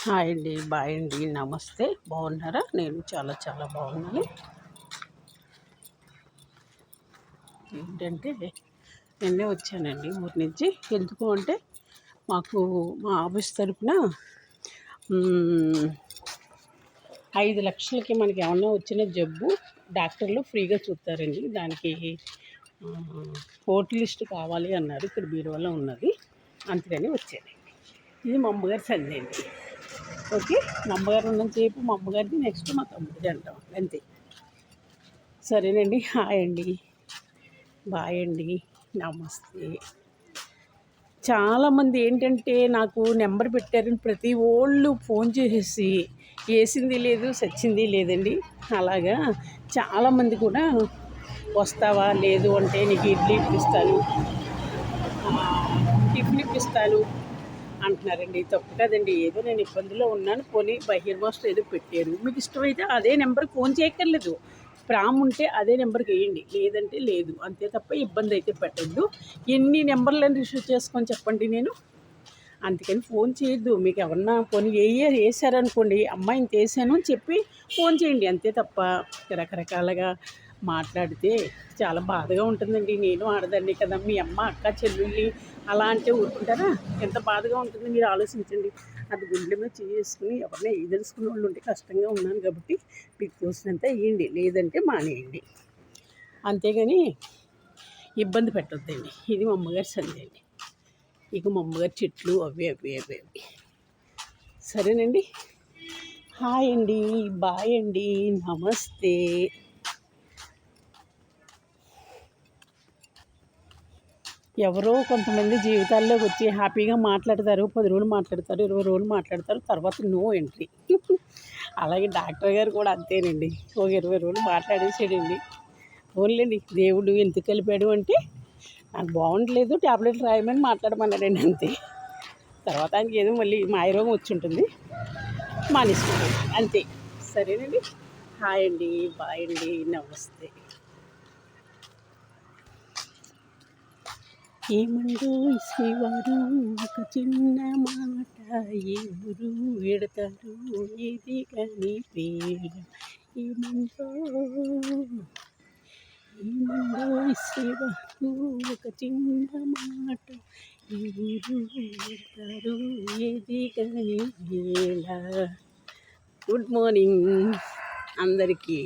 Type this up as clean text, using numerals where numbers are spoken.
Hi అండి, bye అండి, నమస్తే. బాగున్నారా? నేను చాలా చాలా బాగున్నాను. ఏంటంటే నిన్నే వచ్చానండి ఊరి నుంచి. ఎందుకు అంటే మాకు మా ఆఫీస్ తరఫున 5 లక్షలకి మనకి ఏమన్నా వచ్చిన జబ్బు డాక్టర్లు ఫ్రీగా చూస్తారండి. దానికి ఓటీ లిస్ట్ కావాలి అన్నారు. ఇక్కడ బీరువాలో ఉన్నది, అందుకని వచ్చాను. ఇది మా అమ్మగారి సంధి అండి. ఓకే, మా అమ్మగారు ఉన్నంతసేపు మా అమ్మగారిది, నెక్స్ట్ మా తమ్ముడిది అంటాం, అంతే. సరేనండి. హాయ్ అండి, బాయ్ అండి, నమస్తే. చాలామంది ఏంటంటే నాకు నెంబర్ పెట్టారని ప్రతి ఓళ్ళు ఫోన్ చేసేసి వేసింది లేదు, సచ్చింది లేదండి. అలాగా చాలామంది కూడా వస్తావా, లేదు అంటే నీకు ఇడ్లీ ఇప్పిస్తాను, టిఫిన్ ఇప్పిస్తాను అంటున్నారండి. తప్పు కదండి. ఏదో నేను ఇబ్బందిలో ఉన్నాను, పోనీ బహిర్వాసులు ఏదో పెట్టారు, మీకు ఇష్టమైతే అదే నెంబర్కి ఫోన్ చేయక్కర్లేదు. ప్రామ్ ఉంటే అదే నెంబర్కి వేయండి, లేదంటే లేదు, అంతే తప్ప ఇబ్బంది అయితే పెట్టద్దు. ఎన్ని నెంబర్లను రిసీవ్ చేసుకొని చెప్పండి నేను. అందుకని ఫోన్ చేయొద్దు. మీకు ఎవరన్నా పోనీ వేసారనుకోండి, అమ్మాయిని వేసాను అని చెప్పి ఫోన్ చేయండి, అంతే తప్ప రకరకాలుగా మాట్లాడితే చాలా బాధగా ఉంటుందండి. నేను ఆడదాన్ని కదా, మీ అమ్మ అక్క చెల్లెళ్ళి అలా అంటే ఊరుకుంటారా? ఎంత బాధగా ఉంటుంది మీరు ఆలోచించండి. అది గుండె మీద చేసుకుని ఎవరైనా తెలుసుకునే వాళ్ళు ఉంటే కష్టంగా ఉన్నాను కాబట్టి మీకు తోసినంత వేయండి, లేదంటే మానేయండి, అంతేగాని ఇబ్బంది పెట్టొద్దండి. ఇది మా అమ్మగారి సంధి అండి. ఇక మా అమ్మగారి చెట్లు అవి అవి అవి అవి సరేనండి. హాయ్ అండి, బాయ్ అండి, నమస్తే. ఎవరో కొంతమంది జీవితాల్లోకి వచ్చి హ్యాపీగా మాట్లాడతారు, 10 రోజులు మాట్లాడతారు, 20 రోజులు మాట్లాడతారు, తర్వాత నో ఎంట్రీ. అలాగే డాక్టర్ గారు కూడా అంతేనండి, ఒక 20 రోజులు మాట్లాడేసాడండి. ఓన్లేండి, దేవుడు ఎందుకు కలిపాడు అంటే నాకు బాగుండలేదు, ట్యాబ్లెట్ రాయమని మాట్లాడమన్నాడండి, అంతే. తర్వాత ఆయనకి ఏదో మళ్ళీ మాయరోగం వచ్చి ఉంటుంది, మానేసుకుంటాడు, అంతే. సరేనండి. హాయ్ అండి, బాయ్ అండి, నమస్తే. ఏమండో శ్రీవారు ఒక చిన్న మాట, ఎవరు ఎడతారు ఇది కానీ పేరు. ఏమండో శ్రీవారు ఒక చిన్న మాట, ఎవరు ఎడతారు ఏది కానీ వేళ. గుడ్ మార్నింగ్ అందరికీ.